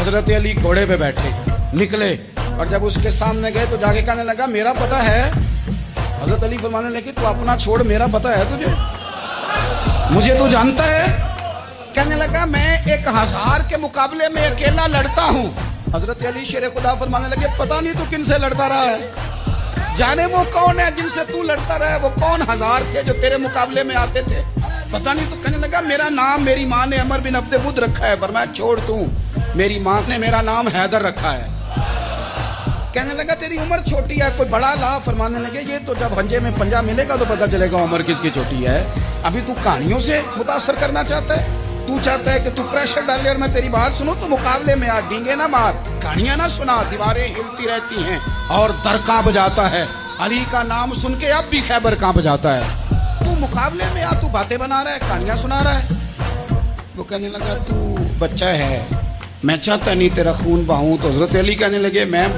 हजरत अली घोड़े पे बैठे निकले और जब उसके सामने गए तो जाके कहने लगा मेरा पता है। हजरत अली फरमाने लगे तू अपना छोड़, मेरा पता है तुझे, मुझे तू जानता है। कहने लगा मैं 1000 के मुकाबले में अकेला लड़ता हूँ। हजरत अली शेर खुदा फरमाने लगे पता नहीं तू किन से लड़ता रहा है, जाने वो कौन है जिनसे तू लड़ता रहा है, वो कौन 1000 थे जो तेरे मुकाबले में आते थे, पता नहीं। तो कहने लगा मेरा नाम मेरी माँ ने अमर बिन अब्दे बुद रखा है। फरमाया छोड़ तू, मेरी माँ ने मेरा नाम हैदर रखा है। कहने लगा तेरी उम्र छोटी है, कोई बड़ा ला। फरमाने लगे ये तो जब पंजे में पंजा मिलेगा तो पता चलेगा उम्र किसकी छोटी है। अभी तू कहानियों से मुतासर करना चाहता है, तू चाहता है कि तू प्रेशर डाले और मैं तेरी बात सुनूं, तो मुकाबले में आ, डींगे ना मार, कहानियां ना सुना, दीवारें हिलती रहती हैं और दर कांप जाता है। अली का नाम सुन के अब भी खैबर कांप जाता है। तू मुकाबले में आ, तू बातें बना रहा है, कहानियां सुना रहा है। वो कहने लगा तू बच्चा है, मैं चाहता नहीं तेरा खून बहाऊं। तो हजरत अली कहने लगे मैं